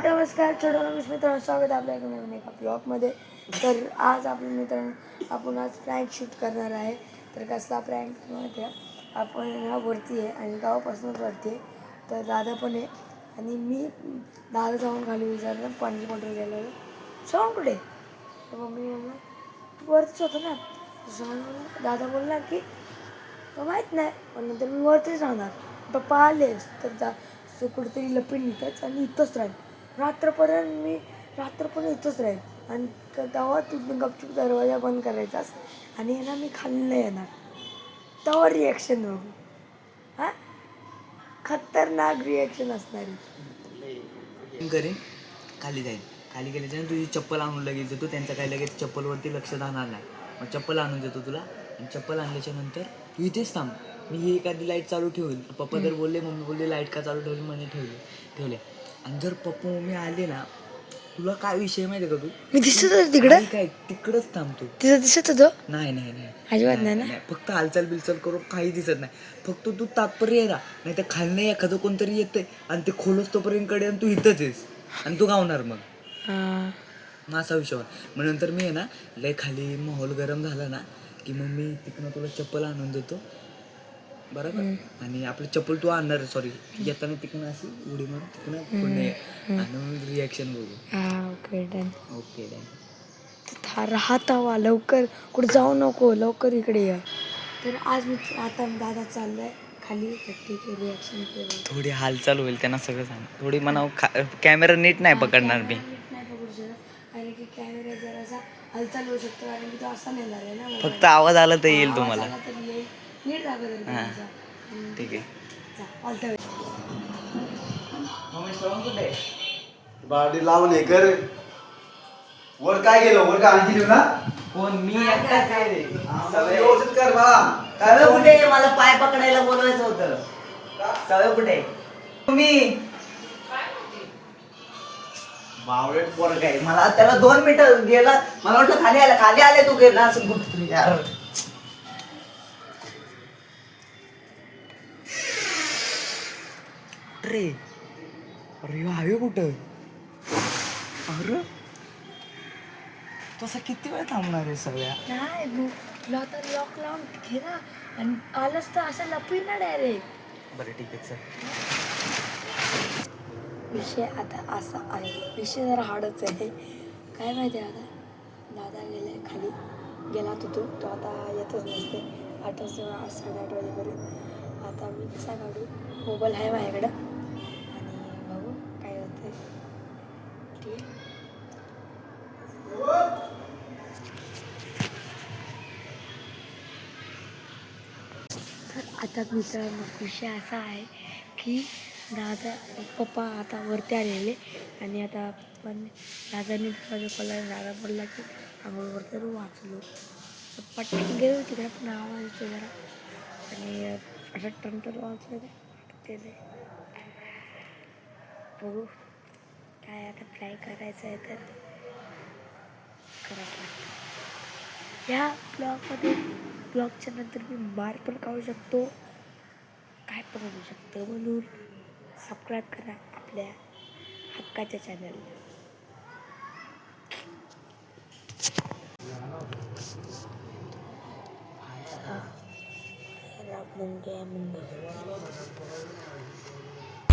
नमस्कार छोट्या मित्रांनो, स्वागत आहे आपल्या एका ब्लॉगमध्ये. तर आज आपल्या मित्रांनो आपण आज प्रँक शूट करणार आहे. तर कसला प्रँक माहिती आहे, आपण ह्या वरती आहे आणि गावापासूनच वरती आहे. तर दादा पण आहे आणि मी दादा जाऊन खाली विचारलं पाणी बॉटल गेलं श्रावण कुठे. तर मम्मी म्हणलं तू वरतीच होतं ना. श्रावण दादा बोलला की माहीत नाही, पण नंतर मी वरतीच राहणार. पप्पा आलेच तर जा सो कुठेतरी लपीन निघायचं आणि इथंच राहील रात्रपर्यंत इथंच राहील. आणि तेव्हा तू गपचूप दरवाजा बंद करायचास आणि ना मी खाली नाही येणार. तेव्हा रिॲक्शन बघू. हां, खतरनाक रिॲक्शन असणारी. करेन खाली जाईल. खाली गेल्याच्या तुझी चप्पल आणून लगेच देतो. त्यांचं काही लगेच चप्पलवरती लक्ष राहणार नाही. मग चप्पल आणून देतो तुला आणि चप्पल आणल्याच्या नंतर तू इथेच थांब. मी ही एखादी लाईट चालू ठेवेल. पप्पा जर बोलले, मम्मी बोलले लाईट का चालू ठेवली, म्हणे ठेवले. आणि जर पप्पा मम्मी आले ना, तुला काय विषय माहिती आहे का, तू मी दिसत होतं तिकडं काय तिकडंच थांबतो. तिथं दिसत होतं? नाही अजिबात नाही ना. फक्त हालचाल बिलचाल करून काही दिसत नाही. फक्त तू तात्पर्य ना, नाही तर खालनं एखादं कोणतरी येतंय आणि ते खोलच तोपर्यंत कडे आणि तू इथंच आहेस आणि तू गावणार मग असा विषय. मग नंतर मी आहे ना, लय खाली माहोल गरम झाला ना की मग मी तिकडनं तुला चप्पल आणून देतो बरोबर. आणि आपली चप्पल तू आणणार, सॉरी येताना तिकडनं अशी उडी मारून तिकडनं पुणे आणि रिॲक्शन बघू. Okay done. डन. राहत हवा लवकर, कुठे जाऊ नको, लवकर इकडे या. तर आज मी आता दादा चाललाय खाली. ठीक आहे, रिॲक्शन केलं. थोडी हालचाल होईल त्यांना सगळं सांग. थोडी म्हणावं कॅमेरा नीट नाही पकडणार मी. नीट नाही पकडू शकत कारण की कॅमेरा जरासा हालचाल होऊ शकतो कारण की तो असा नेणार आहे ना. फक्त आवाज आला तर येईल तुम्हाला. नीट दाखवत. ठीक आहे. बाडी लावले कर. वर काय गेलं, वर काय आणखी ना कोण मी एकटाच आहे. व्यवस्थित कर बाळा. सगळं कुठे, मला पाय पकडायला बोलवायचं होतं. सगळं कुठे तुम्ही बावळट पोरग आहे. मला त्याला 2 मिनिटं गेला, मला वाटलं खाली आले तू गेला असं बोलतो यार. अरे हवे कुठं. अरे तसा किती वेळ थांबणार आहे सगळ्या. नाही आता लॉक लावून घे ना आणि आलंच तर असं लपवीन ना डायरेक्ट. बरं ठीक आहे चल. विषय आता असा आहे, विषय जरा हार्डच आहे. काय माहिती आहे, आता दादा गेले खाली गेला तो आता येतच नसते. 8 वाजता 8:30 वाजेपर्यंत. आता मी कसा काढू, मोबाईल आहे माझ्याकडं आणि बघू काय होतं. ठीक आहे. तर आता मित्रांनो विषय असा आहे की दादा पप्पा आता वरती आलेले आणि आता पण दादाने दरवाजा खोलला. दादा बोलला की आंघोळवरती वाचलो. पटकन गेलो तिकडे पण आवाज येतो जरा आणि असं टंटर वाचलं ते बघू काय आता ट्राय करायचं आहे तर करावं लागतं. या ब्लॉगच्या नंतर मी मार पण खाऊ शकतो, काय पण होऊ शकतं. म्हणून सबस्क्राईब करा आपल्या हक्काच्या चॅनलला.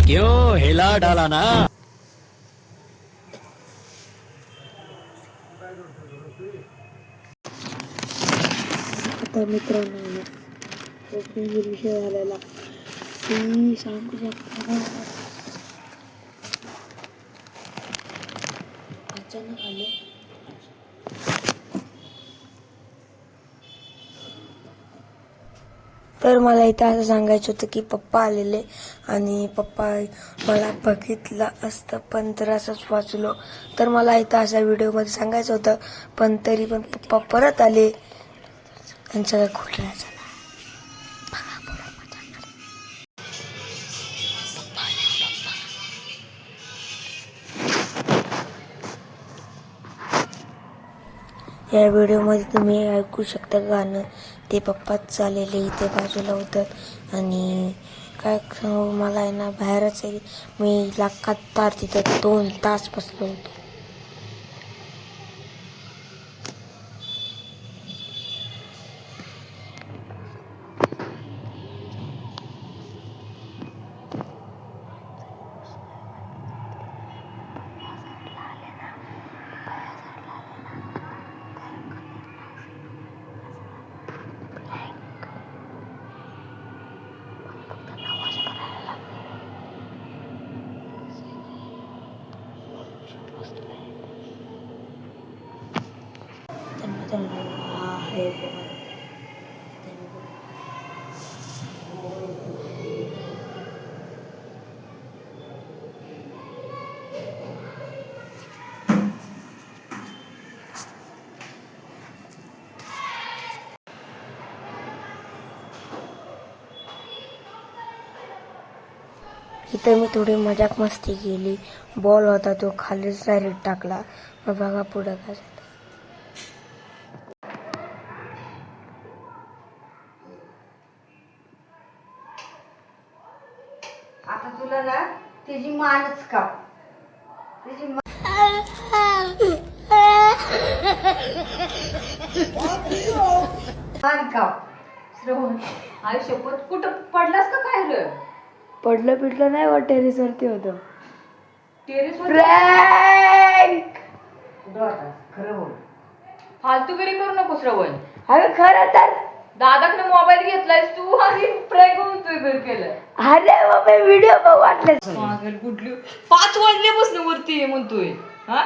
क्यों हिला डाला ना. आता मित्रांनो खूप विषय झालेला ती सांगू शकतो. अचानक आले. तर मला इथं असं सांगायचं होतं की पप्पा आलेले आणि पप्पा मला बघितलं असतं पण तर असंच वाचलो. तर मला इथं अशा व्हिडिओमध्ये सांगायचं होतं पण तरी पण पप्पा परत आले. त्यांचं काय खोटं नाही झालं. या व्हिडिओमध्ये तुम्ही ऐकू शकता गाणं. ते पप्पाच चाललेले इथे बाजूला होतात आणि काय सांगू मला आहे ना बाहेरच आहे. मी लगातार तिथं 2 तास बसलो होतो. त्यांना हा आहे बघा. इथं मी थोडी मजाक मस्ती केली. बॉल होता तो खालीच डायरेक्ट टाकला. मग बघा पुढं काय झालं. आता तुला ना त्याची मानच का त्याची मान का श्रवण आयुष्यपत कुठं पडलास का काय रे? पडलं पिडलं नाही वा टेरेसवरती होतं. टेरेसवर प्रँक. कुठं होता खरं बोल. फालतूगिरी करू नको श्रवण. अगं खरं तर दादाकडे मोबाईल घेतलायस तू आणि प्रँक होतोय घर केलं. अरे बाबा व्हिडिओ बघ वाटलं. पागल कुठली 5 वाजल्यापासून वरती आहे म्हणतोय. हा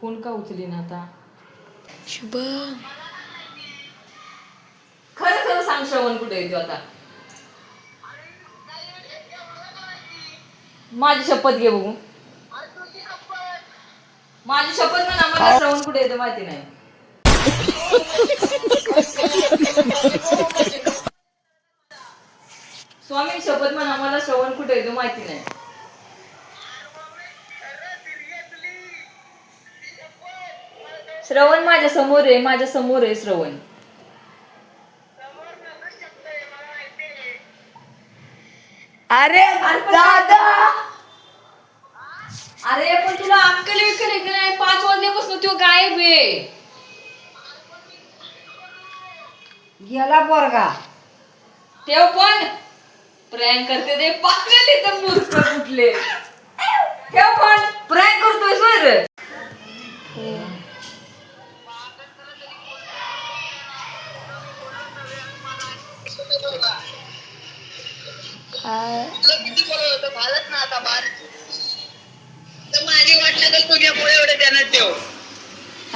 फोन का उचली ना आता? शुभम खरं खरं सांग श्रवण कुठे येतो आता? माझी शपथ घे बघू. माझी शपथ म्हणा मला श्रवण कुठे येतो माहिती नाही. स्वामी शपथ म्हणा मला श्रवण कुठे येतो माहिती नाही. श्रवण माझ्या समोर आहे, माझ्या समोर आहे श्रवण. अरे दादा अरे पण तुला अक्कल विकल आहे की नाही? 5 वाजल्यापासून तो गायब आहे. गेला पोरगा. तेव्हा पण प्रँक करते ते पाकलेले तर मूर्ख कुठले. तेव्हा पण प्रँक करतोय सर.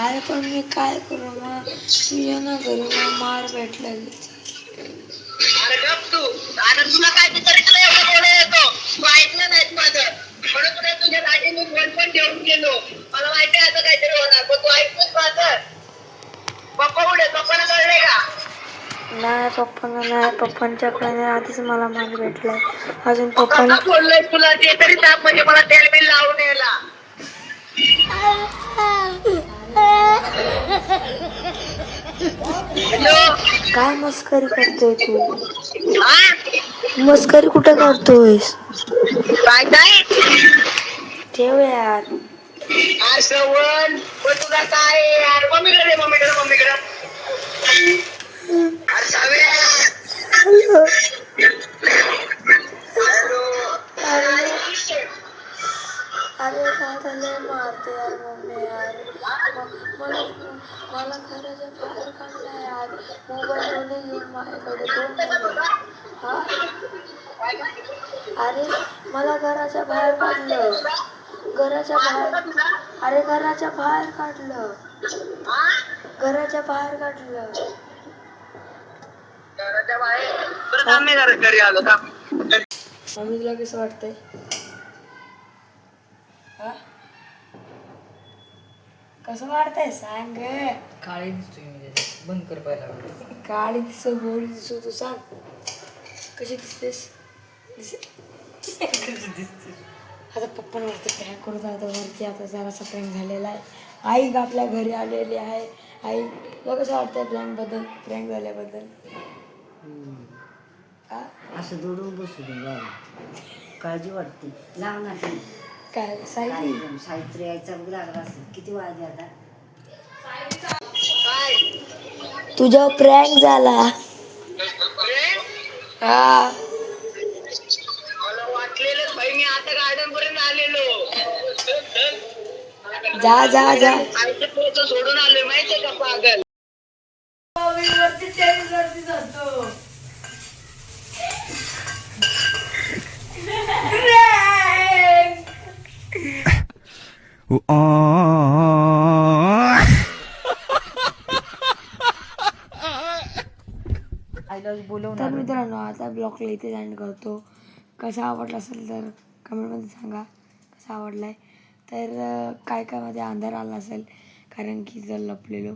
अरे पण मी काय करू मग तुझ्या ना घरी मग मार भेटला गेला. अरे गप तू. आता तुला काय तरी तुला एवढं बोलू येतो. तू ऐकलं नाहीस माझं. म्हणून तुला तुझ्या गाडी मी फोन पण ठेवून गेलो. मला माहिती आहे आता काहीतरी होणार पण तू ऐकतोस माझं. पप्पा कुठे? पप्पाला कळलंय का? नाही पप्पांना नाही. पप्पांच्याकडे आधीच मला मार भेटलाय. अजून पप्पा पप्पाला बोललोय तुला ते तरी सांग म्हणजे मला तेल बिल लावून यायला. हॅलो. काय मस्करी करतोय तू? हा मस्करी कुठं करतोयस? काय काय ठेव यार. यार श्रवण पण तुला काय आहे यार? मम्मीकडे दे, मम्मीकडे अरे साव्या. हॅलो. हॅलो. अरे दादा लय मारते यार मम्मी यार. मला मला घराच्या बाहेर काढला यार. मोबाईल दोन्ही घेऊन माझ्याकडे 2 मोबाईल. हा अरे मला घराच्या बाहेर काढलं. घराच्या बाहेर. अरे घराच्या बाहेर काढलं. घराच्या बाहेर काढलं. घराच्या बाहेर बरं थांब मी घरी आलो थांब. मम्मी तुला कसं वाटतंय? कसं वाटतंय सांग काळी दिसतोय मी त्याच्यात. बंद कर पहिला काळी दिसो गोळी दिसो तू सांग कशी दिसतेस आता पप्पांवरती प्रँक करत आता वरती आता जरासा प्रँक झालेला आहे आई का आपल्या घरी आलेली आहे आई तुला कसं वाटतंय प्रँक झाल्याबद्दल हा? असं दडून बसू दे बाबा काळजी वाटते लावणार ती काय सायली कार्यक्रम सावित्री यायचा बघ लागला असेल किती वाजले आता तुझ्या प्रँक झाला हा मला वाटलेलं भाई मी आता गार्डन पर्यंत आलेलो जा जा जा आईचं पोचं सोडून आलोय माहितीये का पागल आईला बोलव तर मित्रांनो आता ब्लॉगला इथे एंड करतो कसा आवडला असेल तर कमेंटमध्ये सांगा कसा आवडला आहे तर काय काय मध्ये अंधार आला असेल कारण की जर लपलेलो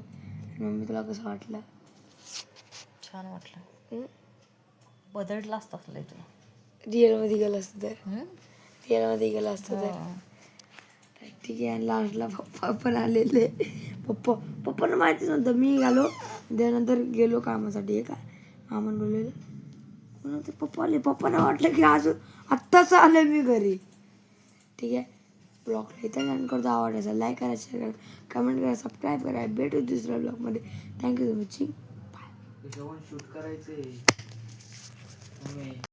मम्मी तुला कसं वाटलं छान वाटलं बदलला असता तुला रिअलमध्ये गेलं असतं तर रिअलमध्ये गेलं असतं तर ठीक आहे आणि लास्टला पप्पा पण आलेले पप्पांना माहितीच नव्हतं मी गेलो त्यानंतर गेलो कामासाठी हे काय मामान बोललेलं म्हणून ते पप्पा आले पप्पांना वाटलं की अजून आत्ताच आलं मी घरी ठीक आहे ब्लॉगला इथं एंड करतो आवडायचा लाईक करा शेअर करा कमेंट करा सबस्क्राईब करा भेटू दुसऱ्या ब्लॉगमध्ये थँक्यू सो मच शूट करायचंय